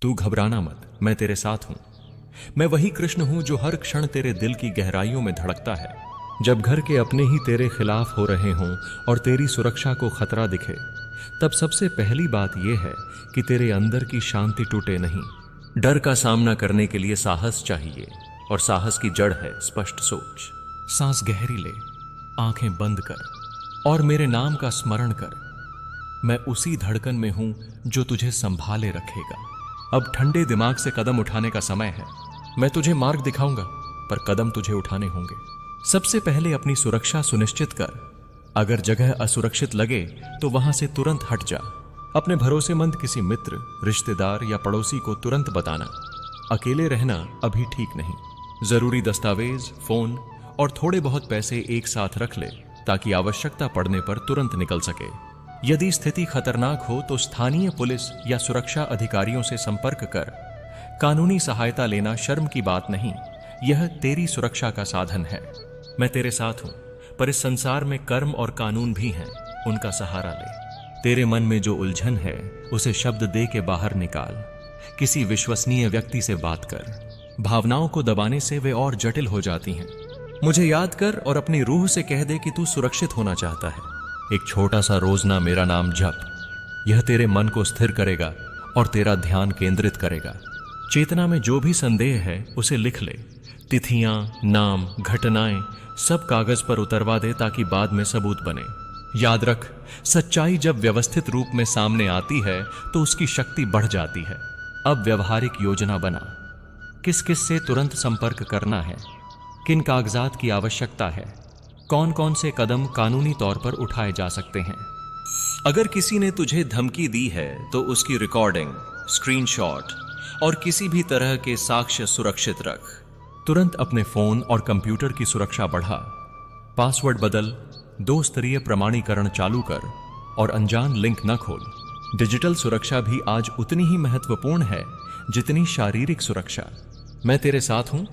तू घबराना मत, मैं तेरे साथ हूं। मैं वही कृष्ण हूं जो हर क्षण तेरे दिल की गहराइयों में धड़कता है। जब घर के अपने ही तेरे खिलाफ हो रहे हों और तेरी सुरक्षा को खतरा दिखे, तब सबसे पहली बात यह है कि तेरे अंदर की शांति टूटे नहीं। डर का सामना करने के लिए साहस चाहिए, और साहस की जड़ है स्पष्ट सोच। सांस गहरी ले, आंखें बंद कर और मेरे नाम का स्मरण कर। मैं उसी धड़कन में हूं जो तुझे संभाले रखेगा। अब ठंडे दिमाग से कदम उठाने का समय है। मैं तुझे मार्ग दिखाऊंगा, पर कदम तुझे उठाने होंगे। सबसे पहले अपनी सुरक्षा सुनिश्चित कर। अगर जगह असुरक्षित लगे तो वहां से तुरंत हट जा। अपने भरोसेमंद किसी मित्र, रिश्तेदार या पड़ोसी को तुरंत बताना। अकेले रहना अभी ठीक नहीं। जरूरी दस्तावेज, फोन और थोड़े बहुत पैसे एक साथ रख ले, ताकि आवश्यकता पड़ने पर तुरंत निकल सके। यदि स्थिति खतरनाक हो तो स्थानीय पुलिस या सुरक्षा अधिकारियों से संपर्क कर। कानूनी सहायता लेना शर्म की बात नहीं, यह तेरी सुरक्षा का साधन है। मैं तेरे साथ हूं, पर इस संसार में कर्म और कानून भी हैं, उनका सहारा ले। तेरे मन में जो उलझन है उसे शब्द दे के बाहर निकाल। किसी विश्वसनीय व्यक्ति से बात कर। भावनाओं को दबाने से वे और जटिल हो जाती हैं। मुझे याद कर और अपनी रूह से कह दे कि तू सुरक्षित होना चाहता है। एक छोटा सा रोजना मेरा नाम जप, यह तेरे मन को स्थिर करेगा और तेरा ध्यान केंद्रित करेगा। चेतना में जो भी संदेह है उसे लिख ले। तिथियां, नाम, घटनाएं सब कागज पर उतरवा दे, ताकि बाद में सबूत बने। याद रख, सच्चाई जब व्यवस्थित रूप में सामने आती है तो उसकी शक्ति बढ़ जाती है। अब व्यवहारिक योजना बना। किस किस से तुरंत संपर्क करना है, किन कागजात की आवश्यकता है, कौन कौन से कदम कानूनी तौर पर उठाए जा सकते हैं। अगर किसी ने तुझे धमकी दी है तो उसकी रिकॉर्डिंग, स्क्रीनशॉट और किसी भी तरह के साक्ष्य सुरक्षित रख। तुरंत अपने फोन और कंप्यूटर की सुरक्षा बढ़ा। पासवर्ड बदल, 2 स्तरीय प्रमाणीकरण चालू कर और अनजान लिंक न खोल। डिजिटल सुरक्षा भी आज उतनी ही महत्वपूर्ण है जितनी शारीरिक सुरक्षा। मैं तेरे साथ हूं,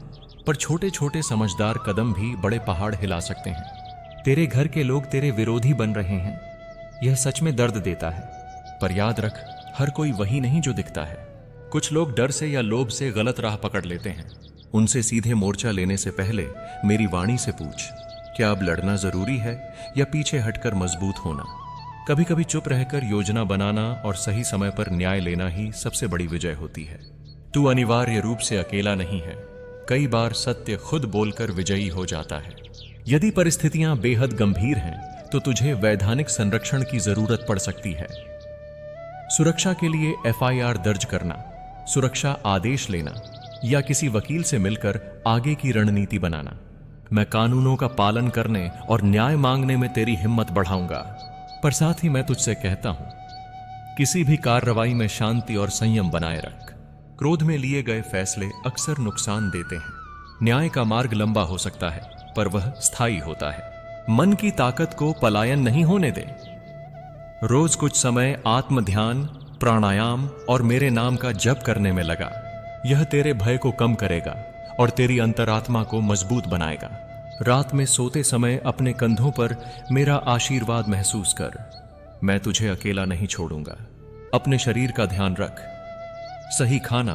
पर छोटे छोटे समझदार कदम भी बड़े पहाड़ हिला सकते हैं। तेरे घर के लोग तेरे विरोधी बन रहे हैं, यह सच में दर्द देता है। पर याद रख, हर कोई वही नहीं जो दिखता है। कुछ लोग डर से या लोभ से गलत राह पकड़ लेते हैं। उनसे सीधे मोर्चा लेने से पहले मेरी वाणी से पूछ, क्या अब लड़ना जरूरी है या पीछे हटकर मजबूत होना। कभी कभी चुप रहकर योजना बनाना और सही समय पर न्याय लेना ही सबसे बड़ी विजय होती है। तू अनिवार्य रूप से अकेला नहीं है। कई बार सत्य खुद बोलकर विजयी हो जाता है। यदि परिस्थितियां बेहद गंभीर हैं तो तुझे वैधानिक संरक्षण की जरूरत पड़ सकती है। सुरक्षा के लिए FIR दर्ज करना, सुरक्षा आदेश लेना या किसी वकील से मिलकर आगे की रणनीति बनाना। मैं कानूनों का पालन करने और न्याय मांगने में तेरी हिम्मत बढ़ाऊंगा। पर साथ ही मैं तुझसे कहता हूं, किसी भी कार्रवाई में शांति और संयम बनाए रख। क्रोध में लिए गए फैसले अक्सर नुकसान देते हैं। न्याय का मार्ग लंबा हो सकता है, पर वह स्थायी होता है। मन की ताकत को पलायन नहीं होने दे। रोज कुछ समय आत्म ध्यान, प्राणायाम और मेरे नाम का जप करने में लगा। यह तेरे भय को कम करेगा और तेरी अंतरात्मा को मजबूत बनाएगा। रात में सोते समय अपने कंधों पर मेरा आशीर्वाद महसूस कर। मैं तुझे अकेला नहीं छोड़ूंगा। अपने शरीर का ध्यान रख। सही खाना,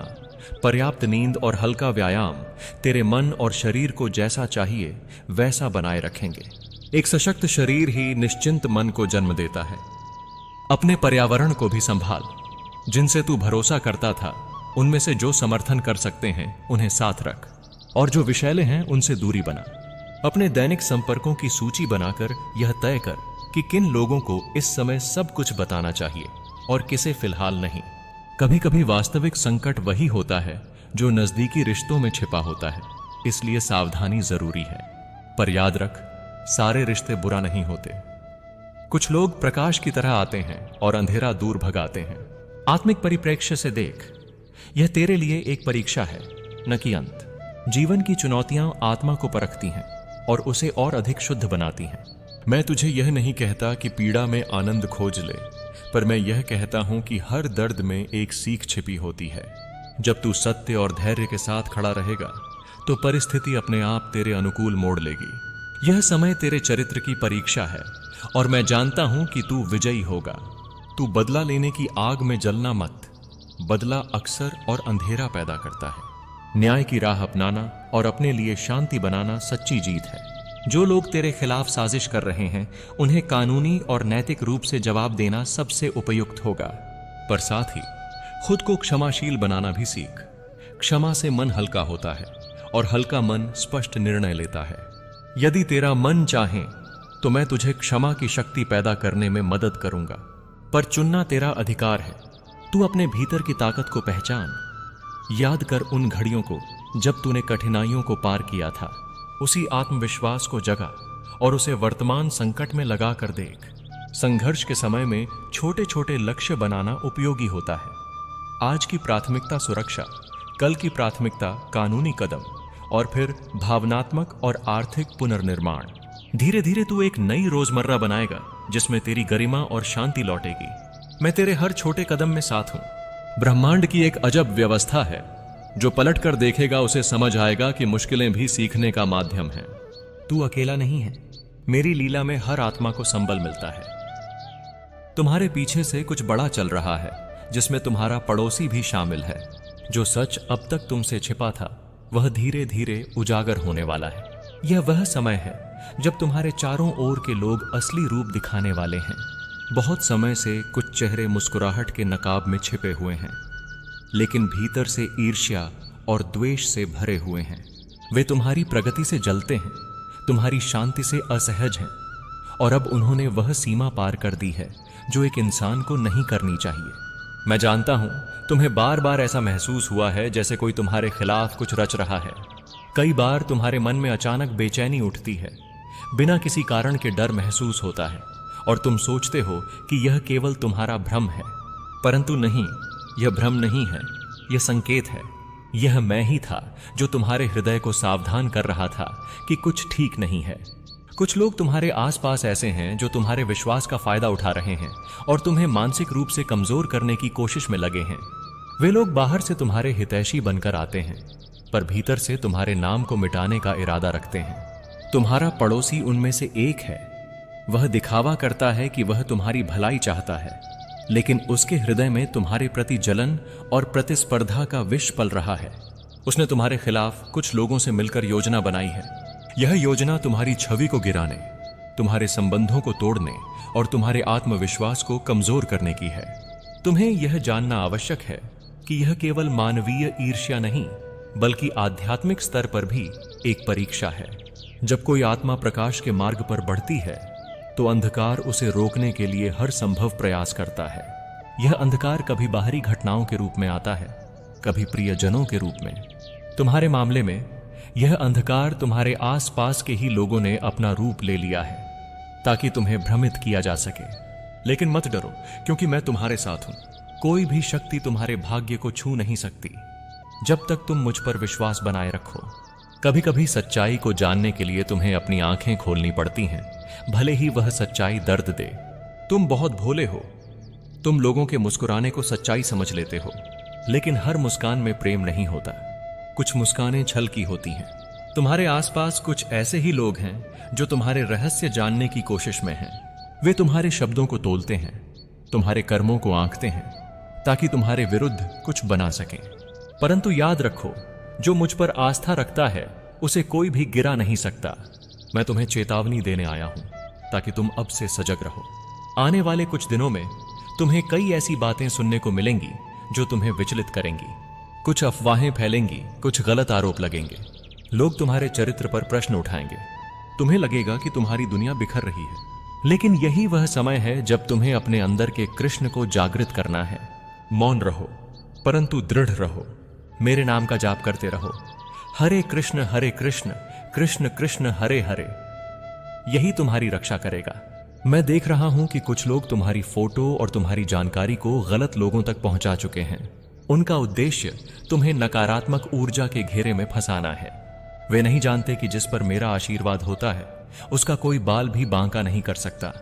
पर्याप्त नींद और हल्का व्यायाम तेरे मन और शरीर को जैसा चाहिए वैसा बनाए रखेंगे। एक सशक्त शरीर ही निश्चिंत मन को जन्म देता है। अपने पर्यावरण को भी संभाल। जिनसे तू भरोसा करता था उनमें से जो समर्थन कर सकते हैं उन्हें साथ रख, और जो विषैले हैं उनसे दूरी बना। अपने दैनिक संपर्कों की सूची बनाकर यह तय कर कि किन लोगों को इस समय सब कुछ बताना चाहिए और किसे फिलहाल नहीं। कभी कभी वास्तविक संकट वही होता है जो नजदीकी रिश्तों में छिपा होता है, इसलिए सावधानी जरूरी है। पर याद रख, सारे रिश्ते बुरा नहीं होते। कुछ लोग प्रकाश की तरह आते हैं और अंधेरा दूर भगाते हैं। आत्मिक परिप्रेक्ष्य से देख, यह तेरे लिए एक परीक्षा है, न कि अंत। जीवन की चुनौतियां आत्मा को परखती हैं और उसे और अधिक शुद्ध बनाती हैं। मैं तुझे यह नहीं कहता कि पीड़ा में आनंद खोज ले, पर मैं यह कहता हूं कि हर दर्द में एक सीख छिपी होती है। जब तू सत्य और धैर्य के साथ खड़ा रहेगा तो परिस्थिति अपने आप तेरे अनुकूल मोड़ लेगी। यह समय तेरे चरित्र की परीक्षा है और मैं जानता हूं कि तू विजयी होगा। तू बदला लेने की आग में जलना मत। बदला अक्सर और अंधेरा पैदा करता है। न्याय की राह अपनाना और अपने लिए शांति बनाना सच्ची जीत है। जो लोग तेरे खिलाफ साजिश कर रहे हैं उन्हें कानूनी और नैतिक रूप से जवाब देना सबसे उपयुक्त होगा, पर साथ ही खुद को क्षमाशील बनाना भी सीख। क्षमा से मन हल्का होता है और हल्का मन स्पष्ट निर्णय लेता है। यदि तेरा मन चाहे तो मैं तुझे क्षमा की शक्ति पैदा करने में मदद करूंगा, पर चुनना तेरा अधिकार है। तू अपने भीतर की ताकत को पहचान। याद कर उन घड़ियों को जब तूने कठिनाइयों को पार किया था। उसी आत्मविश्वास को जगा और उसे वर्तमान संकट में लगा कर देख। संघर्ष के समय में छोटे छोटे लक्ष्य बनाना उपयोगी होता है। आज की प्राथमिकता सुरक्षा, कल की प्राथमिकता कानूनी कदम और फिर भावनात्मक और आर्थिक पुनर्निर्माण। धीरे धीरे तू एक नई रोजमर्रा बनाएगा जिसमें तेरी गरिमा और शांति लौटेगी। मैं तेरे हर छोटे कदम में साथ हूं। ब्रह्मांड की एक अजब व्यवस्था है। जो पलट कर देखेगा उसे समझ आएगा कि मुश्किलें भी सीखने का माध्यम है। तू अकेला नहीं है। मेरी लीला में हर आत्मा को संबल मिलता है। तुम्हारे पीछे से कुछ बड़ा चल रहा है जिसमें तुम्हारा पड़ोसी भी शामिल है। जो सच अब तक तुमसे छिपा था वह धीरे धीरे उजागर होने वाला है। यह वह समय है जब तुम्हारे चारों ओर के लोग असली रूप दिखाने वाले हैं। बहुत समय से कुछ चेहरे मुस्कुराहट के नकाब में छिपे हुए हैं, लेकिन भीतर से ईर्ष्या और द्वेष से भरे हुए हैं। वे तुम्हारी प्रगति से जलते हैं, तुम्हारी शांति से असहज हैं, और अब उन्होंने वह सीमा पार कर दी है जो एक इंसान को नहीं करनी चाहिए। मैं जानता हूं तुम्हें बार बार ऐसा महसूस हुआ है जैसे कोई तुम्हारे खिलाफ कुछ रच रहा है। कई बार तुम्हारे मन में अचानक बेचैनी उठती है, बिना किसी कारण के डर महसूस होता है और तुम सोचते हो कि यह केवल तुम्हारा भ्रम है, परंतु नहीं, यह भ्रम नहीं है, यह संकेत है। यह मैं ही था जो तुम्हारे हृदय को सावधान कर रहा था कि कुछ ठीक नहीं है। कुछ लोग तुम्हारे आसपास ऐसे हैं जो तुम्हारे विश्वास का फायदा उठा रहे हैं और तुम्हें मानसिक रूप से कमजोर करने की कोशिश में लगे हैं। वे लोग बाहर से तुम्हारे हितैषी बनकर आते हैं, पर भीतर से तुम्हारे नाम को मिटाने का इरादा रखते हैं। तुम्हारा पड़ोसी उनमें से एक है। वह दिखावा करता है कि वह तुम्हारी भलाई चाहता है, लेकिन उसके हृदय में तुम्हारे प्रति जलन और प्रतिस्पर्धा का विष पल रहा है। उसने तुम्हारे खिलाफ कुछ लोगों से मिलकर योजना बनाई है। यह योजना तुम्हारी छवि को गिराने, तुम्हारे संबंधों को तोड़ने और तुम्हारे आत्मविश्वास को कमजोर करने की है। तुम्हें यह जानना आवश्यक है कि यह केवल मानवीय ईर्ष्या नहीं, बल्कि आध्यात्मिक स्तर पर भी एक परीक्षा है। जब कोई आत्मा प्रकाश के मार्ग पर बढ़ती है तो अंधकार उसे रोकने के लिए हर संभव प्रयास करता है। यह अंधकार कभी बाहरी घटनाओं के रूप में आता है, कभी प्रियजनों के रूप में। तुम्हारे मामले में यह अंधकार तुम्हारे आसपास के ही लोगों ने अपना रूप ले लिया है ताकि तुम्हें भ्रमित किया जा सके। लेकिन मत डरो, क्योंकि मैं तुम्हारे साथ हूं। कोई भी शक्ति तुम्हारे भाग्य को छू नहीं सकती जब तक तुम मुझ पर विश्वास बनाए रखो। कभी कभी सच्चाई को जानने के लिए तुम्हें अपनी आंखें खोलनी पड़ती हैं, भले ही वह सच्चाई दर्द दे। तुम बहुत भोले हो। तुम लोगों के मुस्कुराने को सच्चाई समझ लेते हो, लेकिन हर मुस्कान में प्रेम नहीं होता। कुछ मुस्कानें छल की होती हैं। तुम्हारे आसपास कुछ ऐसे ही लोग हैं जो तुम्हारे रहस्य जानने की कोशिश में हैं। वे तुम्हारे शब्दों को तोलते हैं, तुम्हारे कर्मों को आंकते हैं, ताकि तुम्हारे विरुद्ध कुछ बना सकें। परंतु याद रखो, जो मुझ पर आस्था रखता है उसे कोई भी गिरा नहीं सकता। मैं तुम्हें चेतावनी देने आया हूं ताकि तुम अब से सजग रहो। आने वाले कुछ दिनों में तुम्हें कई ऐसी बातें सुनने को मिलेंगी जो तुम्हें विचलित करेंगी। कुछ अफवाहें फैलेंगी, कुछ गलत आरोप लगेंगे। लोग तुम्हारे चरित्र पर प्रश्न उठाएंगे। तुम्हें लगेगा कि तुम्हारी दुनिया बिखर रही है, लेकिन यही वह समय है जब तुम्हें अपने अंदर के कृष्ण को जागृत करना है। मौन रहो, परंतु दृढ़ रहो। मेरे नाम का जाप करते रहो। हरे कृष्ण कृष्ण कृष्ण हरे हरे। यही तुम्हारी रक्षा करेगा। मैं देख रहा हूं कि कुछ लोग तुम्हारी फोटो और तुम्हारी जानकारी को गलत लोगों तक पहुंचा चुके हैं। उनका उद्देश्य तुम्हें नकारात्मक ऊर्जा के घेरे में फंसाना है। वे नहीं जानते कि जिस पर मेरा आशीर्वाद होता है उसका कोई बाल भी बांका नहीं कर सकता।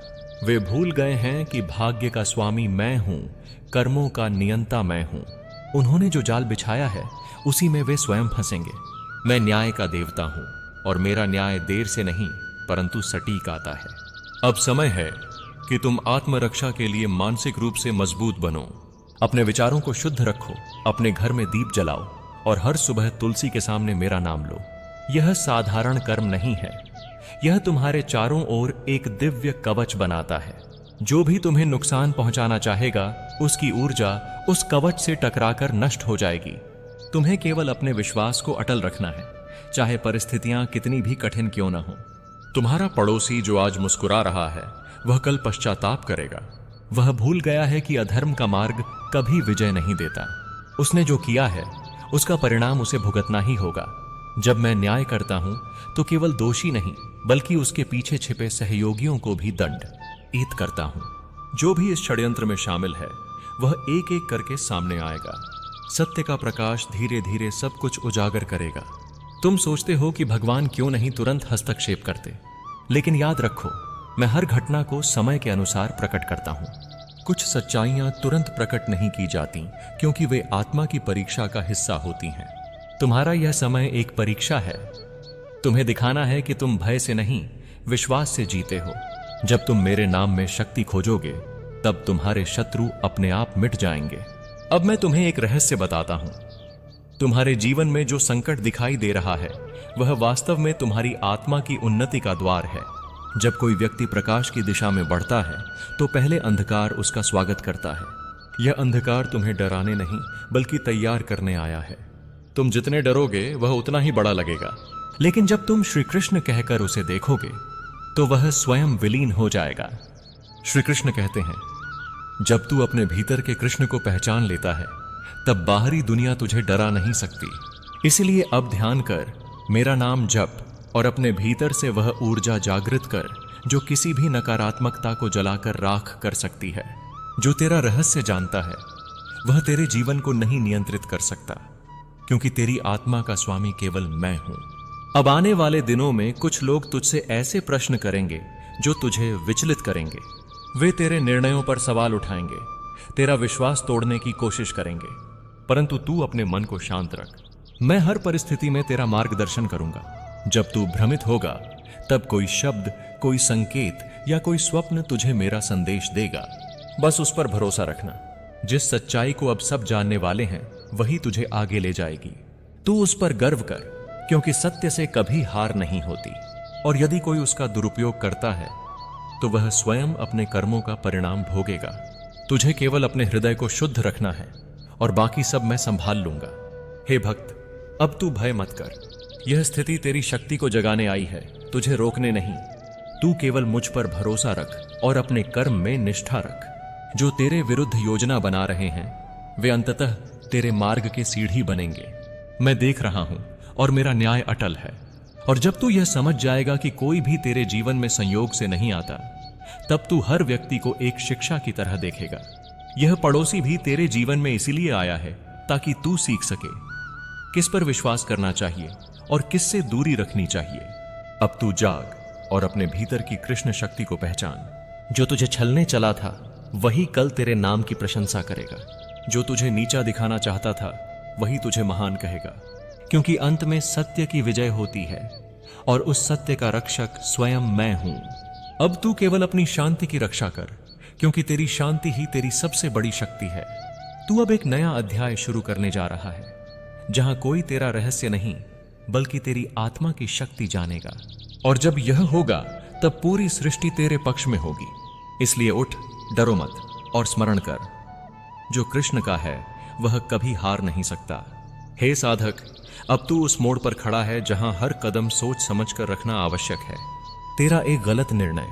वे भूल गए हैं कि भाग्य का स्वामी मैं हूं, कर्मों का नियंता मैं हूं। उन्होंने जो जाल बिछाया है उसी में वे स्वयं फंसेंगे। मैं न्याय का देवता हूं और मेरा न्याय देर से नहीं परंतु सटीक आता है। अब समय है कि तुम आत्मरक्षा के लिए मानसिक रूप से मजबूत बनो। अपने विचारों को शुद्ध रखो, अपने घर में दीप जलाओ और हर सुबह तुलसी के सामने मेरा नाम लो। यह साधारण कर्म नहीं है, यह तुम्हारे चारों ओर एक दिव्य कवच बनाता है। जो भी तुम्हें नुकसान पहुंचाना चाहेगा, उसकी ऊर्जा उस कवच से टकराकर नष्ट हो जाएगी। तुम्हें केवल अपने विश्वास को अटल रखना है, चाहे परिस्थितियां कितनी भी कठिन क्यों न हो। तुम्हारा पड़ोसी जो आज मुस्कुरा रहा है, वह कल पश्चाताप करेगा। वह भूल गया है कि अधर्म का मार्ग कभी विजय नहीं देता। उसने जो किया है, उसका परिणाम उसे भुगतना ही होगा। जब मैं न्याय करता हूं, तो केवल दोषी नहीं, बल्कि उसके पीछे छिपे सहयोगियों को भी दंडित करता हूं। जो भी इस षड्यंत्र में शामिल है, वह एक एक करके सामने आएगा। सत्य का प्रकाश धीरे धीरे सब कुछ उजागर करेगा। तुम सोचते हो कि भगवान क्यों नहीं तुरंत हस्तक्षेप करते, लेकिन याद रखो, मैं हर घटना को समय के अनुसार प्रकट करता हूं। कुछ सच्चाइयां तुरंत प्रकट नहीं की जाती, क्योंकि वे आत्मा की परीक्षा का हिस्सा होती हैं। तुम्हारा यह समय एक परीक्षा है। तुम्हें दिखाना है कि तुम भय से नहीं, विश्वास से जीते हो। जब तुम मेरे नाम में शक्ति खोजोगे, तब तुम्हारे शत्रु अपने आप मिट जाएंगे। अब मैं तुम्हें एक रहस्य बताता हूं। तुम्हारे जीवन में जो संकट दिखाई दे रहा है, वह वास्तव में तुम्हारी आत्मा की उन्नति का द्वार है। जब कोई व्यक्ति प्रकाश की दिशा में बढ़ता है, तो पहले अंधकार उसका स्वागत करता है। यह अंधकार तुम्हें डराने नहीं, बल्कि तैयार करने आया है। तुम जितने डरोगे, वह उतना ही बड़ा लगेगा। लेकिन जब तुम श्री कृष्ण कहकर उसे देखोगे, तो वह स्वयं विलीन हो जाएगा। श्री कृष्ण कहते हैं, जब तू अपने भीतर के कृष्ण को पहचान लेता है, तब बाहरी दुनिया तुझे डरा नहीं सकती। इसलिए अब ध्यान कर, मेरा नाम जप और अपने भीतर से वह ऊर्जा जागृत कर, जो किसी भी नकारात्मकता को जलाकर राख कर सकती है। जो तेरा रहस्य जानता है, वह तेरे जीवन को नहीं नियंत्रित कर सकता, क्योंकि तेरी आत्मा का स्वामी केवल मैं हूं। अब आने वाले दिनों में कुछ लोग तुझसे ऐसे प्रश्न करेंगे जो तुझे विचलित करेंगे। वे तेरे निर्णयों पर सवाल उठाएंगे, तेरा विश्वास तोड़ने की कोशिश करेंगे, परंतु तू अपने मन को शांत रख। मैं हर परिस्थिति में तेरा मार्गदर्शन करूंगा। जब तू भ्रमित होगा, तब कोई शब्द, कोई संकेत या कोई स्वप्न तुझे मेरा संदेश देगा। बस उस पर भरोसा रखना। जिस सच्चाई को अब सब जानने वाले हैं, वही तुझे आगे ले जाएगी। तू उस पर गर्व कर, क्योंकि सत्य से कभी हार नहीं होती। और यदि कोई उसका दुरुपयोग करता है, तो वह स्वयं अपने कर्मों का परिणाम भोगेगा। तुझे केवल अपने हृदय को शुद्ध रखना है, और बाकी सब मैं संभाल लूंगा। हे भक्त, अब तू भय मत कर। यह स्थिति तेरी शक्ति को जगाने आई है, तुझे रोकने नहीं। तू केवल मुझ पर भरोसा रख और अपने कर्म में निष्ठा रख। जो तेरे विरुद्ध योजना बना रहे हैं, वे अंततः तेरे मार्ग के सीढ़ी बनेंगे। मैं देख रहा हूं और मेरा न्याय अटल है। और जब तू यह समझ जाएगा कि कोई भी तेरे जीवन में संयोग से नहीं आता, तब तू हर व्यक्ति को एक शिक्षा की तरह देखेगा। यह पड़ोसी भी तेरे जीवन में इसीलिए आया है ताकि तू सीख सके किस पर विश्वास करना चाहिए और किससे दूरी रखनी चाहिए। अब तू जाग और अपने भीतर की कृष्ण शक्ति को पहचान। जो तुझे छलने चला था, वही कल तेरे नाम की प्रशंसा करेगा। जो तुझे नीचा दिखाना चाहता था, वही तुझे महान कहेगा। क्योंकि अंत में सत्य की विजय होती है, और उस सत्य का रक्षक स्वयं मैं हूं। अब तू केवल अपनी शांति की रक्षा कर, क्योंकि तेरी शांति ही तेरी सबसे बड़ी शक्ति है। तू अब एक नया अध्याय शुरू करने जा रहा है, जहां कोई तेरा रहस्य नहीं, बल्कि तेरी आत्मा की शक्ति जानेगा। और जब यह होगा, तब पूरी सृष्टि तेरे पक्ष में होगी। इसलिए उठ, डरो मत और स्मरण कर, जो कृष्ण का है वह कभी हार नहीं सकता। हे साधक, अब तू उस मोड़ पर खड़ा है जहां हर कदम सोच समझ कर रखना आवश्यक है। तेरा एक गलत निर्णय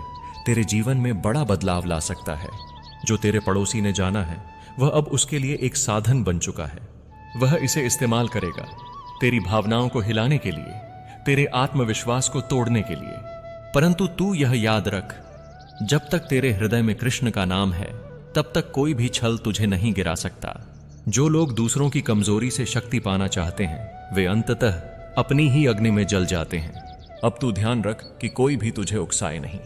तेरे जीवन में बड़ा बदलाव ला सकता है। जो तेरे पड़ोसी ने जाना है, वह अब उसके लिए एक साधन बन चुका है। वह इसे इस्तेमाल करेगा तेरी भावनाओं को हिलाने के लिए, तेरे आत्मविश्वास को तोड़ने के लिए। परंतु तू यह याद रख, जब तक तेरे हृदय में कृष्ण का नाम है, तब तक कोई भी छल तुझे नहीं गिरा सकता। जो लोग दूसरों की कमजोरी से शक्ति पाना चाहते हैं, वे अंततः अपनी ही अग्नि में जल जाते हैं। अब तू ध्यान रख कि कोई भी तुझे उकसाए नहीं।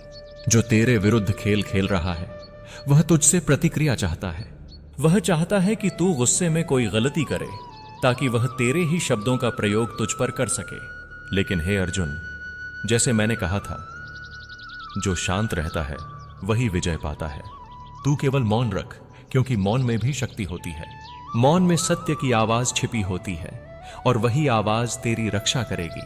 जो तेरे विरुद्ध खेल खेल रहा है, वह तुझसे प्रतिक्रिया चाहता है। वह चाहता है कि तू गुस्से में कोई गलती करे, ताकि वह तेरे ही शब्दों का प्रयोग तुझ पर कर सके। लेकिन हे अर्जुन, जैसे मैंने कहा था, जो शांत रहता है वही विजय पाता है। तू केवल मौन रख, क्योंकि मौन में भी शक्ति होती है। मौन में सत्य की आवाज छिपी होती है और वही आवाज तेरी रक्षा करेगी।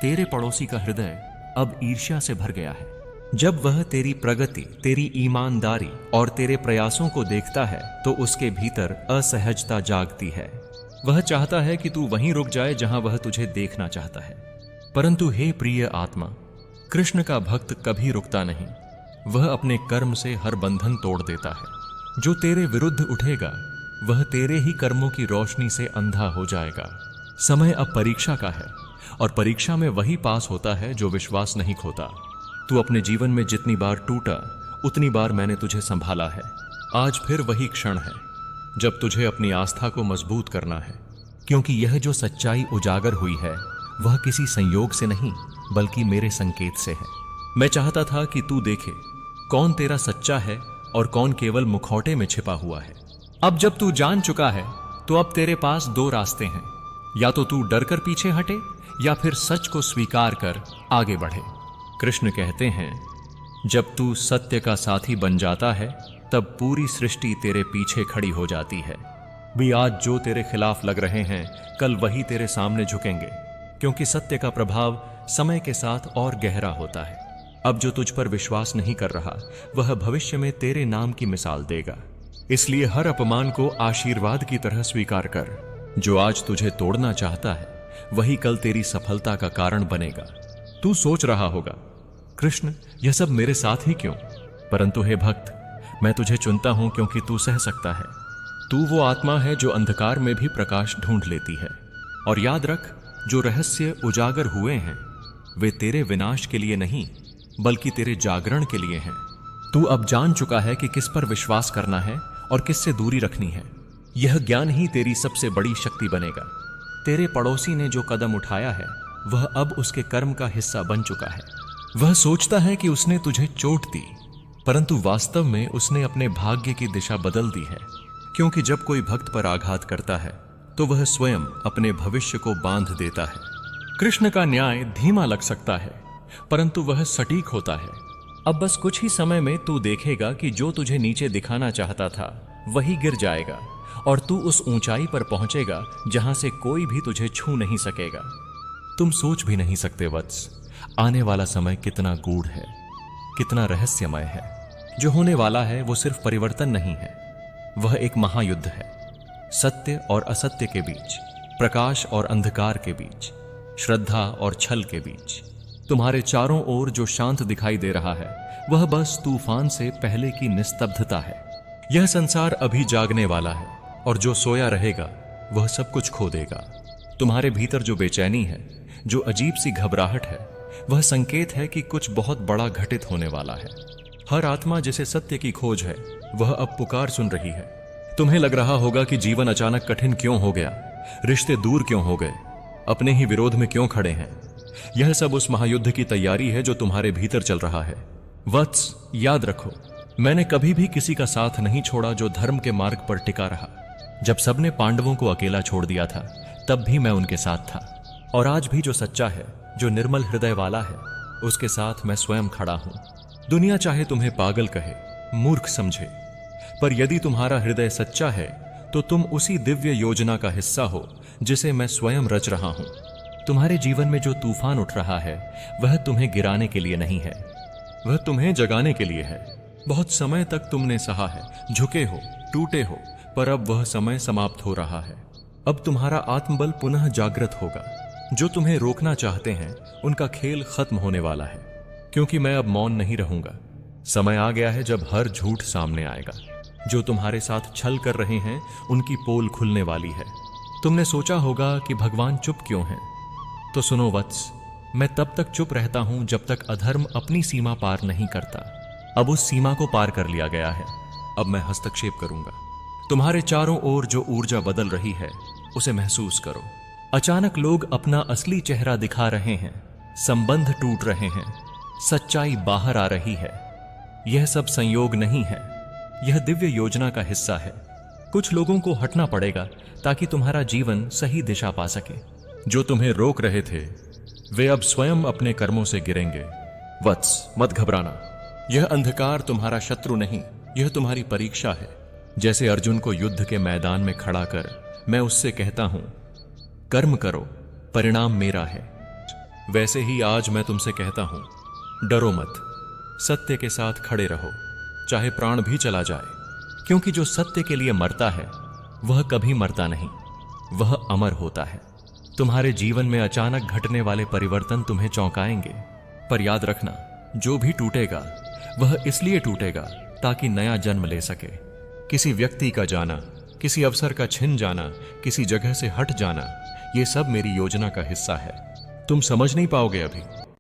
तेरे पड़ोसी का हृदय अब ईर्ष्या से भर गया है। जब वह तेरी प्रगति, तेरी ईमानदारी और तेरे प्रयासों को देखता है तो उसके भीतर असहजता जागती है। वह चाहता है कि तू वहीं रुक जाए जहां वह तुझे देखना चाहता है। परंतु हे प्रिय आत्मा, कृष्ण का भक्त कभी रुकता नहीं। वह अपने कर्म से हर बंधन तोड़ देता है। जो तेरे विरुद्ध उठेगा वह तेरे ही कर्मों की रोशनी से अंधा हो जाएगा। समय अब परीक्षा का है और परीक्षा में वही पास होता है जो विश्वास नहीं खोता। तू अपने जीवन में जितनी बार टूटा उतनी बार मैंने तुझे संभाला है। आज फिर वही क्षण है जब तुझे अपनी आस्था को मजबूत करना है, क्योंकि यह जो सच्चाई उजागर हुई है वह किसी संयोग से नहीं बल्कि मेरे संकेत से है। मैं चाहता था कि तू देखे कौन तेरा सच्चा है और कौन केवल मुखौटे में छिपा हुआ है। अब जब तू जान चुका है तो अब तेरे पास दो रास्ते हैं, या तो तू डरकर पीछे हटे या फिर सच को स्वीकार कर आगे बढ़े। कृष्ण कहते हैं, जब तू सत्य का साथी बन जाता है तब पूरी सृष्टि तेरे पीछे खड़ी हो जाती है। भी आज जो तेरे खिलाफ लग रहे हैं कल वही तेरे सामने झुकेंगे, क्योंकि सत्य का प्रभाव समय के साथ और गहरा होता है। अब जो तुझ पर विश्वास नहीं कर रहा वह भविष्य में तेरे नाम की मिसाल देगा। इसलिए हर अपमान को आशीर्वाद की तरह स्वीकार कर। जो आज तुझे तोड़ना चाहता है वही कल तेरी सफलता का कारण बनेगा। तू सोच रहा होगा, कृष्ण यह सब मेरे साथ ही क्यों? परंतु हे भक्त, मैं तुझे चुनता हूं क्योंकि तू सह सकता है। तू वो आत्मा है जो अंधकार में भी प्रकाश ढूंढ लेती है। और याद रख, जो रहस्य उजागर हुए हैं वे तेरे विनाश के लिए नहीं बल्कि तेरे जागरण के लिए हैं। तू अब जान चुका है कि किस पर विश्वास करना है और किससे दूरी रखनी है। यह ज्ञान ही तेरी सबसे बड़ी शक्ति बनेगा। तेरे पड़ोसी ने जो कदम उठाया है वह अब उसके कर्म का हिस्सा बन चुका है। वह सोचता है कि उसने तुझे चोट दी, परंतु वास्तव में उसने अपने भाग्य की दिशा बदल दी है। क्योंकि जब कोई भक्त पर आघात करता है तो वह स्वयं अपने भविष्य को बांध देता है। कृष्ण का न्याय धीमा लग सकता है परंतु वह सटीक होता है। अब बस कुछ ही समय में तू देखेगा कि जो तुझे नीचे दिखाना चाहता था वही गिर जाएगा और तू उस ऊंचाई पर पहुंचेगा जहां से कोई भी तुझे छू नहीं सकेगा। तुम सोच भी नहीं सकते वत्स, आने वाला समय कितना गूढ़ है, कितना रहस्यमय है। जो होने वाला है वो सिर्फ परिवर्तन नहीं है, वह एक महायुद्ध है। सत्य और असत्य के बीच, प्रकाश और अंधकार के बीच, श्रद्धा और छल के बीच। तुम्हारे चारों ओर जो शांत दिखाई दे रहा है वह बस तूफान से पहले की निस्तब्धता है। यह संसार अभी जागने वाला है और जो सोया रहेगा वह सब कुछ खो देगा। तुम्हारे भीतर जो बेचैनी है, जो अजीब सी घबराहट है, वह संकेत है कि कुछ बहुत बड़ा घटित होने वाला है। हर आत्मा जिसे सत्य की खोज है वह अब पुकार सुन रही है। तुम्हें लग रहा होगा कि जीवन अचानक कठिन क्यों हो गया, रिश्ते दूर क्यों हो गए, अपने ही विरोध में क्यों खड़े हैं। यह सब उस महायुद्ध की तैयारी है जो तुम्हारे भीतर चल रहा है। वत्स, याद रखो, मैंने कभी भी किसी का साथ नहीं छोड़ा जो धर्म के मार्ग पर टिका रहा। जब सबने पांडवों को अकेला छोड़ दिया था तब भी मैं उनके साथ था। और आज भी जो सच्चा है, जो निर्मल हृदय वाला है, उसके साथ मैं स्वयं खड़ा हूं। दुनिया चाहे तुम्हें पागल कहे, मूर्ख समझे, पर यदि तुम्हारा हृदय सच्चा है तो तुम उसी दिव्य योजना का हिस्सा हो जिसे मैं स्वयं रच रहा हूं। तुम्हारे जीवन में जो तूफान उठ रहा है वह तुम्हें गिराने के लिए नहीं है, वह तुम्हें जगाने के लिए है। बहुत समय तक तुमने सहा है, झुके हो, टूटे हो, पर अब वह समय समाप्त हो रहा है। अब तुम्हारा आत्मबल पुनः जागृत होगा। जो तुम्हें रोकना चाहते हैं उनका खेल खत्म होने वाला है, क्योंकि मैं अब मौन नहीं रहूंगा। समय आ गया है जब हर झूठ सामने आएगा। जो तुम्हारे साथ छल कर रहे हैं उनकी पोल खुलने वाली है। तुमने सोचा होगा कि भगवान चुप क्यों हैं? तो सुनो वत्स, मैं तब तक चुप रहता हूं जब तक अधर्म अपनी सीमा पार नहीं करता। अब उस सीमा को पार कर लिया गया है, अब मैं हस्तक्षेप करूंगा। तुम्हारे चारों ओर जो ऊर्जा बदल रही है उसे महसूस करो। अचानक लोग अपना असली चेहरा दिखा रहे हैं, संबंध टूट रहे हैं, सच्चाई बाहर आ रही है। यह सब संयोग नहीं है, यह दिव्य योजना का हिस्सा है। कुछ लोगों को हटना पड़ेगा ताकि तुम्हारा जीवन सही दिशा पा सके। जो तुम्हें रोक रहे थे वे अब स्वयं अपने कर्मों से गिरेंगे। वत्स, मत घबराना। यह अंधकार तुम्हारा शत्रु नहीं, यह तुम्हारी परीक्षा है। जैसे अर्जुन को युद्ध के मैदान में खड़ा कर मैं उससे कहता हूं, कर्म करो, परिणाम मेरा है, वैसे ही आज मैं तुमसे कहता हूं, डरो मत, सत्य के साथ खड़े रहो, चाहे प्राण भी चला जाए, क्योंकि जो सत्य के लिए मरता है वह कभी मरता नहीं, वह अमर होता है। तुम्हारे जीवन में अचानक घटने वाले परिवर्तन तुम्हें चौंकाएंगे, पर याद रखना, जो भी टूटेगा वह इसलिए टूटेगा ताकि नया जन्म ले सके। किसी व्यक्ति का जाना, किसी अवसर का छिन जाना, किसी जगह से हट जाना, ये सब मेरी योजना का हिस्सा है। तुम समझ नहीं पाओगे अभी,